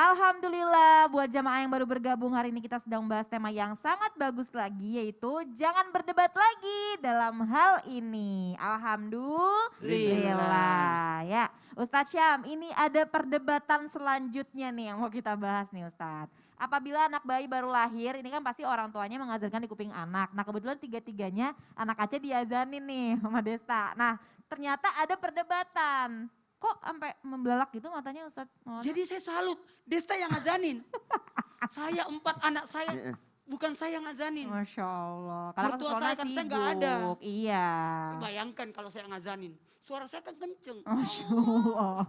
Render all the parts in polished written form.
Alhamdulillah buat jamaah yang baru bergabung hari ini kita sedang membahas tema yang sangat bagus lagi yaitu jangan berdebat lagi dalam hal ini. Alhamdulillah. Ya, Ustadz Syam, ini ada perdebatan selanjutnya nih yang mau kita bahas nih Ustadz. Apabila anak bayi baru lahir, ini kan pasti orang tuanya mengazankan di kuping anak. Nah kebetulan tiga-tiganya anak Aceh diazanin nih Mama Desta. Nah ternyata ada perdebatan. Kok sampai membelalak gitu matanya Ustadz? Jadi saya salut, Desta yang ngazanin. Saya 4 anak saya, bukan saya yang ngazanin. Masya Allah. Karena mertua saya kan saya nggak ada. Iya. Bayangkan kalau saya ngazanin, suara saya kan kenceng. Masya Allah.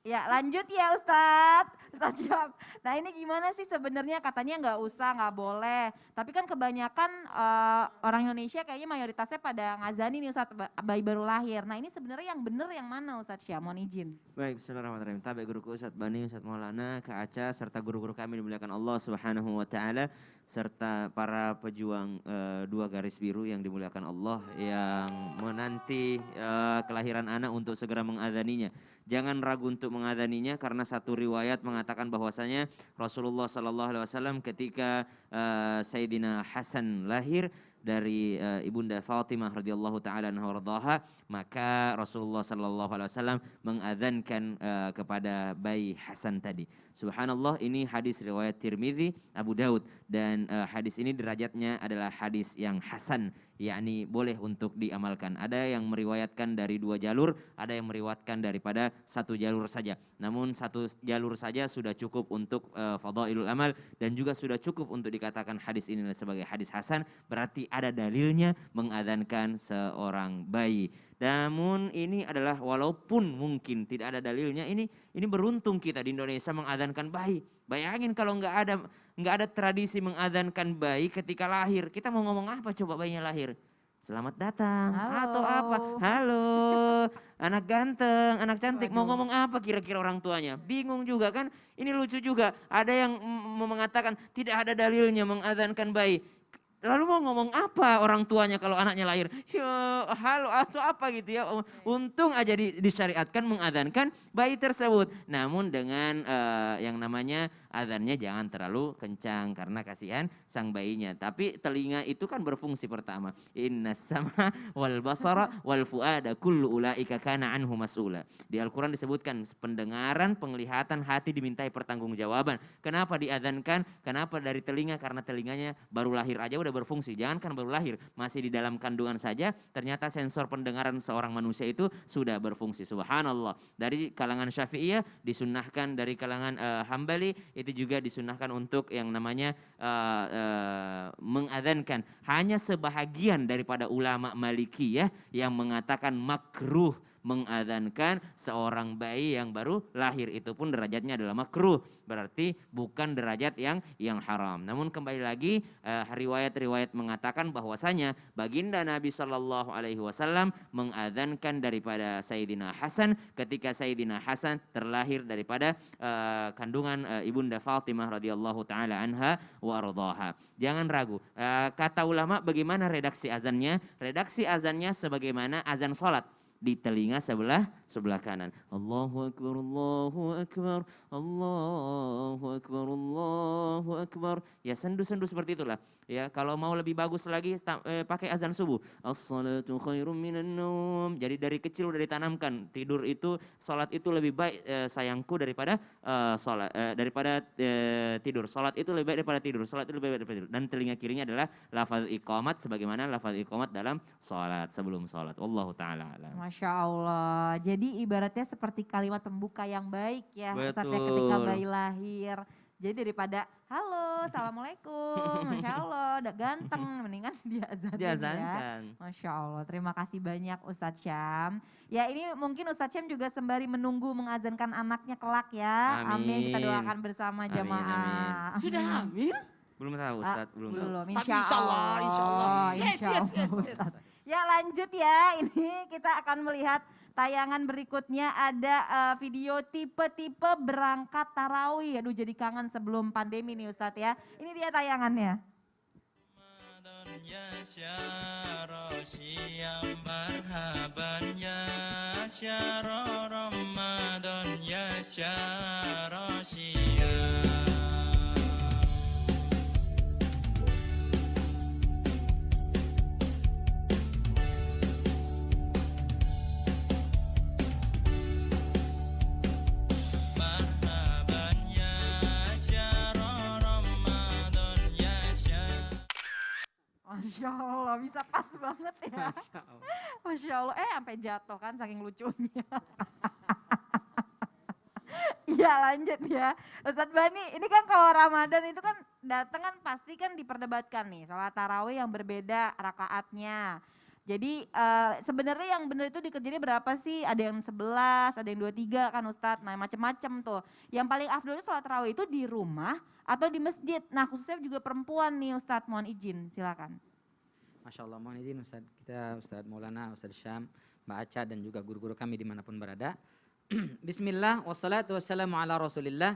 Ya lanjut ya Ustadz Syam. Nah ini gimana sih sebenarnya katanya nggak usah, nggak boleh. Tapi kan kebanyakan orang Indonesia kayaknya mayoritasnya pada ngazani nih Ustadz bayi baru lahir. Nah ini sebenarnya yang benar yang mana Ustadz Syam? Mohon izin. Baik, bismillahirrahmanirrahim. Tabi guruku Ustadz Bani, Ustadz Maulana, Kak Aca, serta guru-guru kami dimuliakan Allah Subhanahu wa Ta'ala, serta para pejuang 2 garis biru yang dimuliakan Allah yang menanti kelahiran anak untuk segera mengadzaninya. Jangan ragu untuk mengadzaninya karena satu riwayat mengatakan bahwasanya Rasulullah SAW ketika Sayyidina Hasan lahir dari ibunda Fatimah radhiyallahu taala anha warḍaha, maka Rasulullah SAW mengadzankan kepada bayi Hasan tadi. Subhanallah, ini hadis riwayat Tirmidzi, Abu Daud, dan hadis ini derajatnya adalah hadis yang hasan, yakni boleh untuk diamalkan. Ada yang meriwayatkan dari 2 jalur, ada yang meriwayatkan daripada 1 jalur saja. Namun 1 jalur saja sudah cukup untuk fadailul amal dan juga sudah cukup untuk dikatakan hadis ini sebagai hadis hasan, berarti ada dalilnya mengadzankan seorang bayi. Namun ini adalah walaupun mungkin tidak ada dalilnya, ini beruntung kita di Indonesia mengadzankan bayi. Bayangin kalau nggak ada tradisi mengadzankan bayi ketika lahir, kita mau ngomong apa coba bayinya lahir? Selamat datang. Halo. Atau apa? Halo, anak ganteng, anak cantik. Mau ngomong apa kira-kira orang tuanya? Bingung juga kan? Ini lucu juga. Ada yang mengatakan tidak ada dalilnya mengadzankan bayi. Lalu mau ngomong apa orang tuanya kalau anaknya lahir? Ya, halo atau apa gitu ya. Untung aja disyariatkan mengadzankan bayi tersebut. Namun dengan yang namanya adzannya jangan terlalu kencang karena kasihan sang bayinya. Tapi telinga itu kan berfungsi pertama. Innas sama wal basara wal fuada kullu ulaika kana anhu mas'ula. Di Al-Qur'an disebutkan pendengaran, penglihatan, hati dimintai pertanggungjawaban. Kenapa diadzankan? Kenapa dari telinga? Karena telinganya baru lahir aja udah berfungsi. Jangankan baru lahir, masih di dalam kandungan saja ternyata sensor pendengaran seorang manusia itu sudah berfungsi. Subhanallah. Dari kalangan Syafi'iyah disunnahkan, dari kalangan Hambali itu juga disunnahkan untuk yang namanya mengadzankan. Hanya sebahagian daripada ulama Malikiyah yang mengatakan makruh mengadzankan seorang bayi yang baru lahir, itu pun derajatnya adalah makruh, berarti bukan derajat yang haram. Namun kembali lagi riwayat-riwayat mengatakan bahwasanya baginda Nabi Shallallahu Alaihi Wasallam mengadzankan daripada Sayyidina Hasan ketika Sayyidina Hasan terlahir daripada kandungan ibunda Fatimah radhiyallahu taala anha wa ardhaha. Jangan ragu. Kata ulama bagaimana redaksi azannya? Redaksi azannya sebagaimana azan salat. Di telinga sebelah kanan. Allahu Akbar, Allahu Akbar, Allahu Akbar, Allahu Akbar. Ya sendu-sendu seperti itulah. Ya kalau mau lebih bagus lagi pakai azan subuh. As-salatu khairum minan naum. Jadi dari kecil udah ditanamkan tidur itu, salat itu lebih baik sayangku daripada tidur. Salat itu lebih baik daripada tidur. Salat itu lebih baik daripada tidur. Dan telinga kirinya adalah lafaz iqamat sebagaimana lafaz iqamat dalam salat, sebelum salat. Wallahu taala alam. Masya Allah. Jadi ibaratnya seperti kalimat pembuka yang baik ya Ustadznya ketika bayi lahir. Jadi daripada halo, assalamualaikum, Masya Allah, udah ganteng, mendingan diazankan ya. Masya Allah, terima kasih banyak Ustadz Syam. Ya ini mungkin Ustadz Syam juga sembari menunggu mengazankan anaknya kelak ya. Amin, kita doakan bersama jamaah. Amin. Sudah hamil? Belum tahu Ustadz, belum. Insya Allah, Ustadz. Ya lanjut ya, ini kita akan melihat tayangan berikutnya ada video tipe-tipe berangkat tarawih. Aduh jadi kangen sebelum pandemi nih Ustadz ya. Ini dia tayangannya. Ya marhaban ya syahr Ramadan ya يشاء رشيا Masya Allah, bisa pas banget ya. Masya Allah, sampai jatuh kan saking lucunya. Iya lanjut ya. Ustadz Bani, ini kan kalau Ramadan itu kan datang kan pasti kan diperdebatkan nih. Salat tarawih yang berbeda rakaatnya. Jadi sebenarnya yang benar itu dikerjain berapa sih? Ada yang 11, ada yang 23 kan Ustadz. Nah macem-macem tuh. Yang paling afdol itu salat tarawih itu di rumah atau di masjid. Nah khususnya juga perempuan nih Ustadz, mohon izin silakan. Masya Allah, mohon izin Ustadz kita, Ustadz Maulana, Ustadz Syam, Mbak Aca dan juga guru-guru kami dimanapun berada. Bismillah, wassalatu wassalamu ala rasulillah,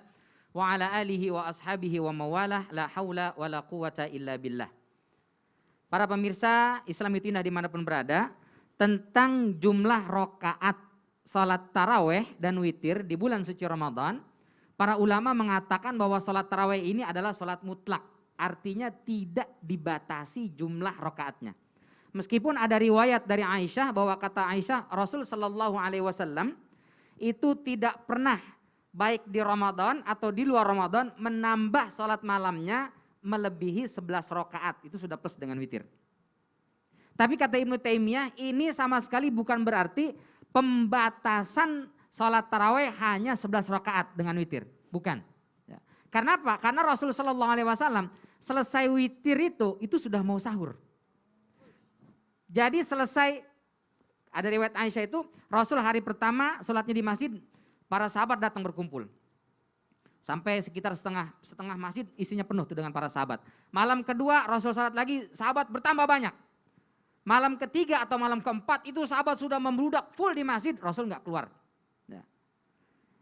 wa ala alihi wa ashabihi wa mawalah, la hawla wa la quwata illa billah. Para pemirsa Islam itu indah dimanapun berada, tentang jumlah rokaat salat taraweh dan witir di bulan suci Ramadan, para ulama mengatakan bahwa salat taraweh ini adalah salat mutlak. Artinya tidak dibatasi jumlah rokaatnya. Meskipun ada riwayat dari Aisyah bahwa kata Aisyah Rasul Shallallahu Alaihi Wasallam itu tidak pernah baik di Ramadan atau di luar Ramadan menambah sholat malamnya melebihi 11 rokaat. Itu sudah plus dengan witir. Tapi kata Ibnu Taimiyah ini sama sekali bukan berarti pembatasan sholat taraweh hanya 11 rokaat dengan witir. Bukan. Karena apa? Karena Rasul Shallallahu Alaihi Wasallam selesai witir itu sudah mau sahur. Jadi selesai, ada riwayat Aisyah itu Rasul hari pertama sholatnya di masjid, para sahabat datang berkumpul. Sampai sekitar setengah masjid isinya penuh tuh dengan para sahabat. Malam kedua Rasul sholat lagi, sahabat bertambah banyak. Malam ketiga atau malam keempat itu sahabat sudah membludak full di masjid, Rasul nggak keluar.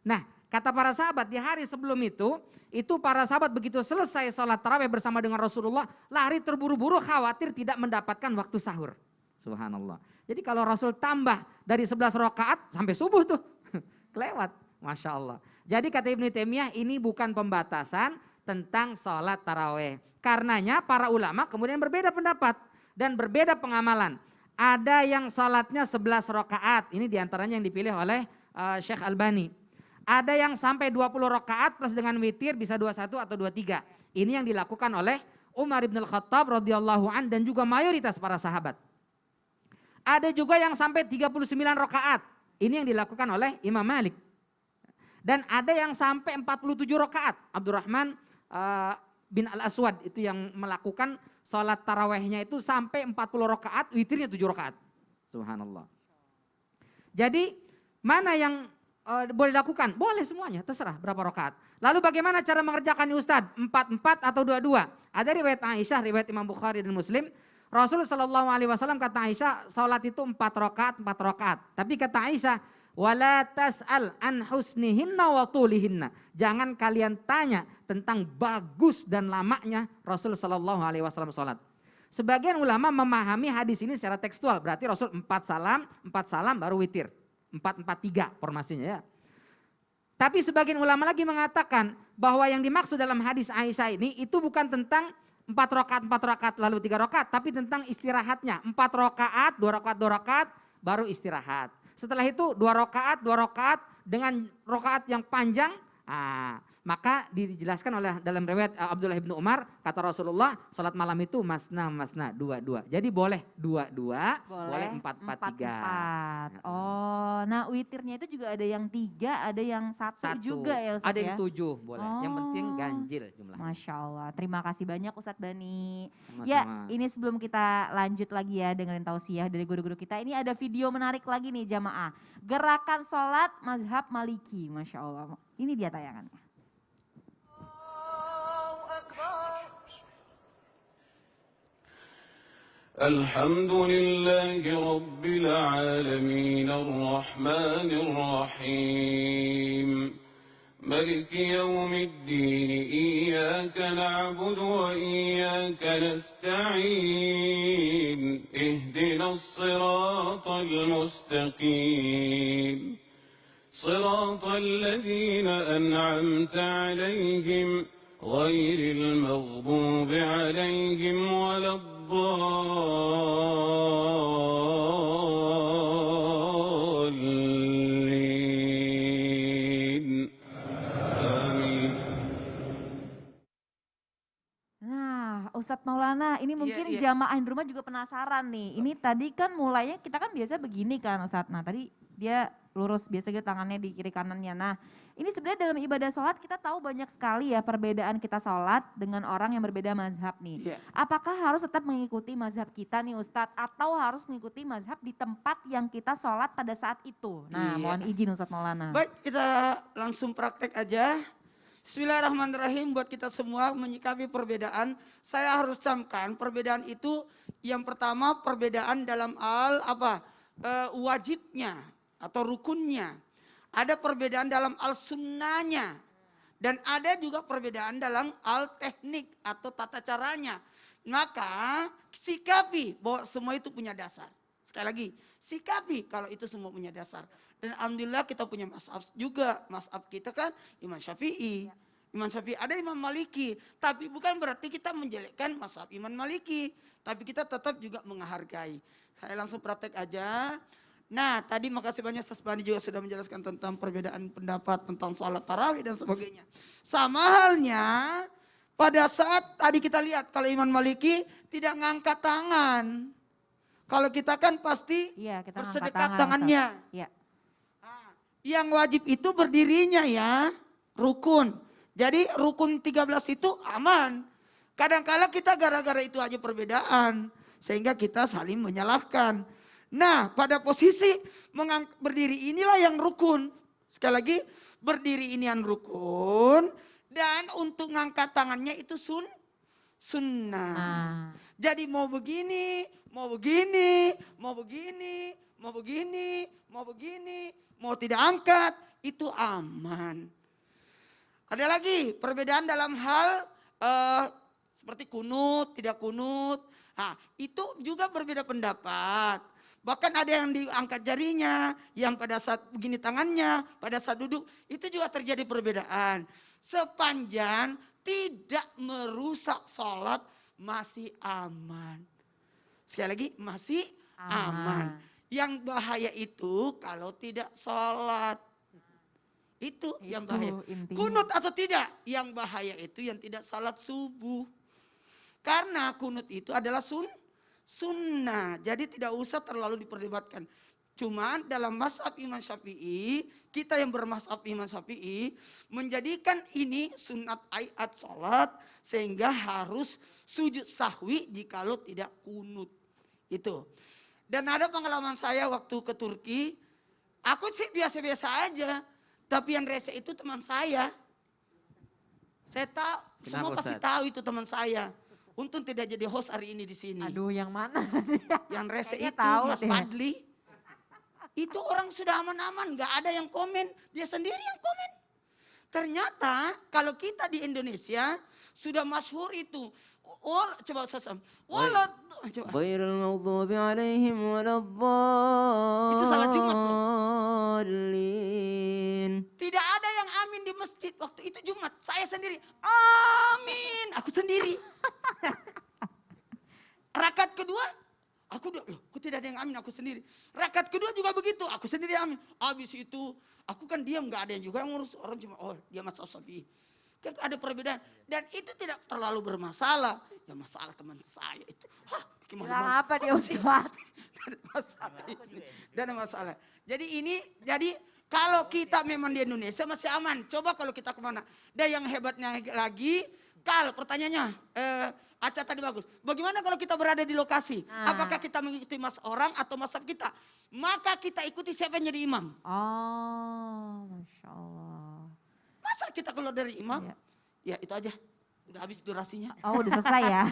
Nah, kata para sahabat di hari sebelum itu para sahabat begitu selesai sholat tarawih bersama dengan Rasulullah, lari terburu-buru khawatir tidak mendapatkan waktu sahur. Subhanallah. Jadi kalau Rasul tambah dari 11 rakaat sampai subuh tuh, kelewat. Masya Allah. Jadi kata Ibnu Taimiyah ini bukan pembatasan tentang sholat tarawih. Karenanya para ulama kemudian berbeda pendapat dan berbeda pengamalan. Ada yang sholatnya 11 rakaat, ini diantaranya yang dipilih oleh Syekh Albani. Ada yang sampai 20 rakaat plus dengan witir bisa 21 atau 23. Ini yang dilakukan oleh Umar bin Al-Khattab radhiyallahu an dan juga mayoritas para sahabat. Ada juga yang sampai 39 rakaat. Ini yang dilakukan oleh Imam Malik. Dan ada yang sampai 47 rakaat. Abdurrahman bin Al-Aswad itu yang melakukan sholat tarawehnya itu sampai 40 rakaat, witirnya 7 rakaat. Subhanallah. Jadi mana yang boleh dilakukan? Boleh semuanya, terserah berapa rakaat. Lalu bagaimana cara mengerjakan Ustadz? 4-4 atau 2-2? Ada riwayat Aisyah, riwayat Imam Bukhari dan Muslim. Rasul Shallallahu Alaihi Wasallam kata Aisyah, salat itu 4 rakaat. Tapi kata Aisyah, wala tas'al an husnihinna wa tulihinna. Jangan kalian tanya tentang bagus dan lamanya Rasul Shallallahu Alaihi Wasallam salat. Sebagian ulama memahami hadis ini secara tekstual, berarti Rasul 4 salam baru witir. 4-4-3 formasinya ya. Tapi sebagian ulama lagi mengatakan bahwa yang dimaksud dalam hadis Aisyah ini itu bukan tentang 4 rakaat lalu 3 rakaat, tapi tentang istirahatnya. 4 rakaat, 2 rakaat baru istirahat. Setelah itu 2 rakaat dengan rakaat yang panjang. Maka dijelaskan oleh dalam riwayat Abdullah bin Umar, kata Rasulullah, salat malam itu masna 2-2. Jadi boleh 2-2, boleh 4-4-3. Oh, nah witirnya itu juga ada yang 3, ada yang 1 juga ya Ustadz ada ya? Ada yang 7 boleh, yang penting ganjil jumlahnya. Masya Allah, terima kasih banyak Ustadz Bani. Sama-sama. Ya ini sebelum kita lanjut lagi ya dengerin tausiah dari guru-guru kita, ini ada video menarik lagi nih jamaah. Gerakan sholat mazhab Maliki, Masya Allah. Ini dia tayangannya. الحمد لله رب العالمين الرحمن الرحيم ملك يوم الدين إياك نعبد وإياك نستعين اهدنا الصراط المستقيم صراط الذين أنعمت عليهم غير المغضوب عليهم ولا الضالين آمين. Nah, Ustadz Maulana, ini mungkin jamaah di rumah juga penasaran nih. Ini tadi kan mulainya kita kan biasa begini kan Ustadz. Nah tadi dia lurus biasa gitu tangannya di kiri kanannya. Nah ini sebenarnya dalam ibadah sholat kita tahu banyak sekali ya perbedaan kita sholat dengan orang yang berbeda mazhab nih. Apakah harus tetap mengikuti mazhab kita nih Ustadz atau harus mengikuti mazhab di tempat yang kita sholat pada saat itu? Nah mohon izin Ustadz Maulana. Baik, kita langsung praktek aja. Bismillahirrahmanirrahim, buat kita semua menyikapi perbedaan. Saya harus camkan perbedaan itu yang pertama perbedaan dalam wajibnya atau rukunnya. Ada perbedaan dalam al-sunnahnya. Dan ada juga perbedaan dalam al-teknik atau tata caranya. Maka sikapi bahwa semua itu punya dasar. Sekali lagi, sikapi kalau itu semua punya dasar. Dan alhamdulillah kita punya mazhab juga. Mazhab kita kan Imam Syafi'i. Imam Syafi'i, ada Imam Maliki. Tapi bukan berarti kita menjelekkan mazhab Imam Maliki. Tapi kita tetap juga menghargai. Saya langsung praktek aja. Nah tadi makasih banyak Ustaz Bani juga sudah menjelaskan tentang perbedaan pendapat tentang sholat tarawih dan sebagainya. Sama halnya pada saat tadi kita lihat kalau Imam Maliki tidak ngangkat tangan. Kalau kita kan pasti kita bersedekat tangannya. Iya. Nah, yang wajib itu berdirinya ya, rukun. Jadi rukun 13 itu aman. Kadang-kala kita gara-gara itu aja perbedaan. Sehingga kita saling menyalahkan. Nah pada posisi berdiri inilah yang rukun. Sekali lagi berdiri ini yang rukun. Dan untuk ngangkat tangannya itu sunnah. Jadi mau begini, mau begini, mau begini, mau begini, mau begini, mau tidak angkat itu aman. Ada lagi perbedaan dalam hal seperti kunut, tidak kunut. Nah, itu juga berbeda pendapat. Bahkan ada yang diangkat jarinya, yang pada saat begini tangannya, pada saat duduk, itu juga terjadi perbedaan. Sepanjang tidak merusak sholat masih aman. Sekali lagi masih aman. Yang bahaya itu kalau tidak sholat. Itu yang bahaya. Intinya. Kunut atau tidak, yang bahaya itu yang tidak salat subuh. Karena kunut itu adalah sunnah. Jadi tidak usah terlalu diperdebatkan. Cuman dalam mazhab Imam Syafi'i, kita yang bermazhab Imam Syafi'i menjadikan ini sunat ayat salat sehingga harus sujud sahwi jikalau tidak kunut. Itu. Dan ada pengalaman saya waktu ke Turki, aku sih biasa-biasa aja, tapi yang rese itu teman saya. Saya tahu, semua pasti tahu itu teman saya. Untung tidak jadi host hari ini di sini. Aduh, yang mana? Yang rese itu tahu, Mas Fadli. Itu orang sudah aman-aman, nggak ada yang komen, dia sendiri yang komen. Ternyata kalau kita di Indonesia sudah masyhur itu. Coba Sasam. Ghairil maghdubi alaihim waladdallin. Itu salat Jumat loh. Tidak ada yang amin di masjid waktu itu Jumat. Saya sendiri. Amin. Aku sendiri. Rakaat kedua, aku tidak ada yang amin, aku sendiri. Rakaat kedua juga begitu, aku sendiri amin. Habis itu, aku kan diam, nggak ada yang juga yang ngurus. Orang cuma, dia mazhab Syafi'i. Kan ada perbedaan. Dan itu tidak terlalu bermasalah. Ya masalah teman saya itu. Gimana apa dia Ustaz? Dan masalah. Jadi kalau kita memang di Indonesia masih aman. Coba kalau kita kemana. Dan yang hebatnya lagi, kalau pertanyaannya, Aca tadi bagus. Bagaimana kalau kita berada di lokasi? Apakah kita mengikuti mas orang atau mazhab kita? Maka kita ikuti siapa yang jadi imam. Oh, Masya Allah. Masa kita keluar dari imam? Ya itu aja. Udah habis durasinya. Oh udah selesai ya.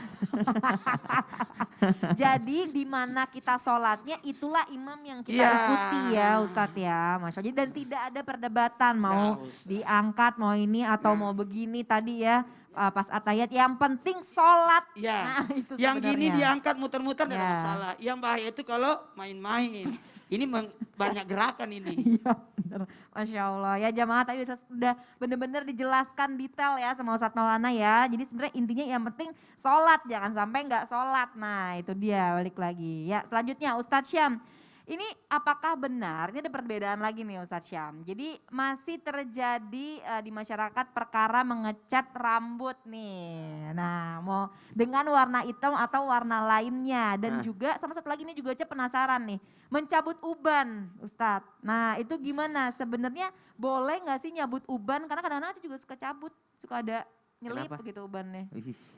Jadi di mana kita sholatnya itulah imam yang kita ikuti ya Ustadz ya. Masya Allah. Dan tidak ada perdebatan mau diangkat mau ini atau mau begini tadi ya. Pas atayat yang penting sholat. Ya. Nah, itu yang sebenarnya. gini diangkat muter-muter tidak masalah. Yang bahaya itu kalau main-main. Ini banyak gerakan ini. Iya bener, Masya Allah. Ya jamaah tadi udah bener-bener dijelaskan detail ya sama Ustadz Maulana ya. Jadi sebenarnya intinya yang penting sholat, jangan sampai nggak sholat. Nah itu dia balik lagi. Ya selanjutnya Ustadz Syam. Ini apakah benar, ini ada perbedaan lagi nih Ustadz Syam. Jadi masih terjadi di masyarakat perkara mengecat rambut nih. Nah mau dengan warna hitam atau warna lainnya. Dan juga sama satu lagi nih juga aja penasaran nih. Mencabut uban Ustadz. Nah itu gimana sebenarnya boleh gak sih nyabut uban? Karena kadang-kadang Aca juga suka cabut, suka ada nyelip Kenapa? gitu ubannya.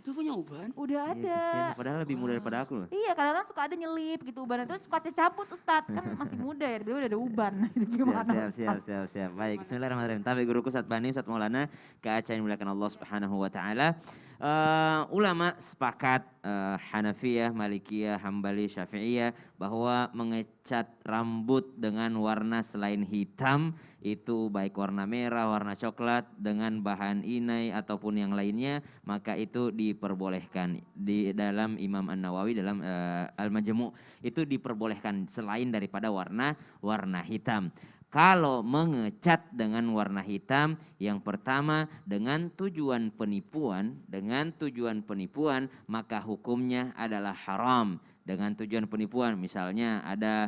Lu punya uban? Udah Iya, ada. kasihan. Padahal lebih muda daripada aku loh. Iya kadang-kadang suka ada nyelip gitu uban itu suka cabut Ustadz kan masih muda ya dia udah ada uban itu gimana Siap. Baik, bismillahirrahmanirrahim. Tapi guruku Ustadz Bani, Ustadz Maulana, ke Aceh yang dimuliakan Allah Subhanahu wa taala. Ulama sepakat Hanafiyah, Malikiyah, Hambali, Syafi'iyah bahwa mengecat rambut dengan warna selain hitam itu baik warna merah, warna coklat dengan bahan inai ataupun yang lainnya maka itu diperbolehkan. Di dalam Imam An-Nawawi dalam Al-Majmu' itu diperbolehkan selain daripada warna hitam. Kalau mengecat dengan warna hitam, yang pertama dengan tujuan penipuan, maka hukumnya adalah haram. Dengan tujuan penipuan, misalnya ada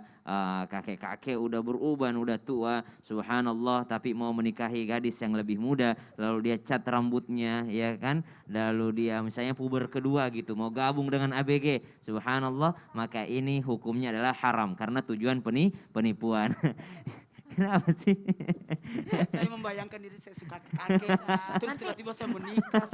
kakek-kakek udah beruban, udah tua, subhanallah, tapi mau menikahi gadis yang lebih muda, lalu dia cat rambutnya, ya kan? Lalu dia misalnya puber kedua gitu, mau gabung dengan ABG, subhanallah, maka ini hukumnya adalah haram karena tujuan penipuan. Kenapa sih? Saya membayangkan diri saya suka kakek, terus tiba-tiba saya menikah.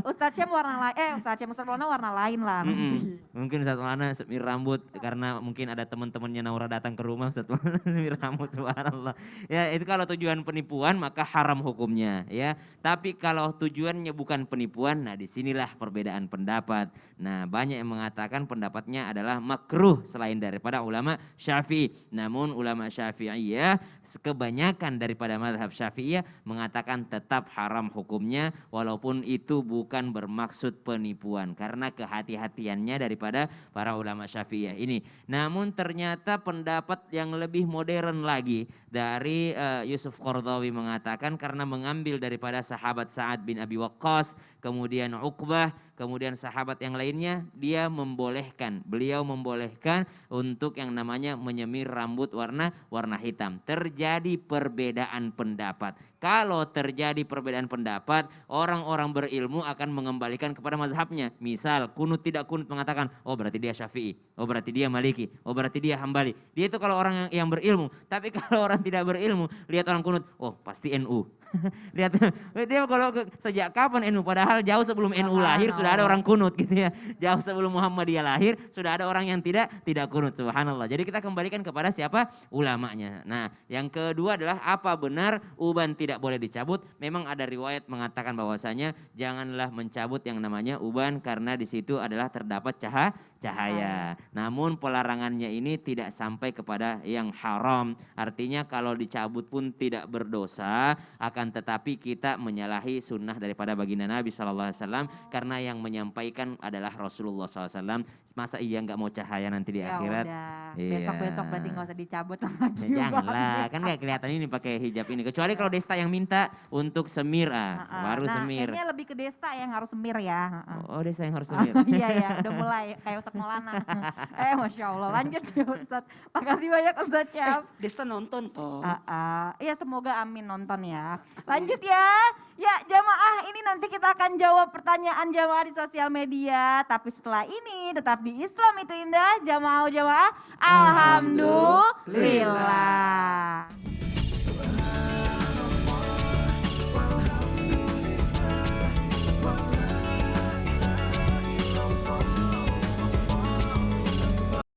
Ustadz Syam warna lain, Ustadz Maulana warna lain lah nanti. Mungkin Ustadz Maulana semir rambut karena mungkin ada teman-temannya Naura datang ke rumah Ustadz Maulana semir rambut, subhanallah. Ya itu kalau tujuan penipuan maka haram hukumnya ya. Tapi kalau tujuannya bukan penipuan, nah disinilah perbedaan pendapat. Nah banyak yang mengatakan pendapatnya adalah makruh selain daripada ulama Syafi'i. Namun ulama Syafi'iyah kebanyakan daripada mazhab Syafi'iyah mengatakan tetap haram hukumnya walaupun itu bukan bermaksud penipuan karena kehati-hatiannya daripada para ulama Syafi'iyah ini. Namun ternyata pendapat yang lebih modern lagi dari Yusuf Qaradawi mengatakan karena mengambil daripada sahabat Sa'ad bin Abi Waqqas, kemudian Uqbah, kemudian sahabat yang lainnya, beliau membolehkan untuk yang namanya menyemir rambut warna hitam. Terjadi perbedaan pendapat. Kalau terjadi perbedaan pendapat, orang-orang berilmu akan mengembalikan kepada mazhabnya. Misal kunut tidak kunut mengatakan, oh berarti dia Syafi'i, oh berarti dia Maliki, oh berarti dia Hambali. Dia itu kalau orang yang berilmu. Tapi kalau orang tidak berilmu, lihat orang kunut, oh pasti NU. Lihat dia kalau sejak kapan NU, padahal jauh sebelum NU lahir sudah ada orang kunut gitu ya. Jauh sebelum Muhammadiyah lahir sudah ada orang yang tidak kunut, subhanallah. Jadi kita kembalikan kepada siapa? Ulamanya. Nah yang kedua adalah apa benar uban tidak boleh dicabut? Memang ada riwayat mengatakan bahwasanya janganlah mencabut yang namanya uban karena di situ adalah terdapat cahaya. Namun pelarangannya ini tidak sampai kepada yang haram. Artinya kalau dicabut pun tidak berdosa, akan tetapi kita menyalahi sunnah daripada baginda Nabi SAW karena yang menyampaikan adalah Rasulullah SAW. Masa iya nggak mau cahaya nanti di akhirat? Iya. Besok-besok berarti nggak usah dicabut lagi. Ya, janganlah, kan nggak kelihatan ini pakai hijab ini. Kecuali kalau Desta yang minta untuk semir, baru semir. Kayaknya lebih ke Desta yang harus semir ya. Oh Desta yang harus semir. Iya, udah mulai kayak Ustadz Maulana. Masya Allah, lanjut ya Ustadz. Makasih banyak Ustadz Syam. Desta nonton toh. Iya semoga amin nonton ya. Lanjut ya. Ya jamaah ini nanti kita akan jawab pertanyaan jamaah di sosial media. Tapi setelah ini tetap di Islam itu indah. Jamaah alhamdulillah.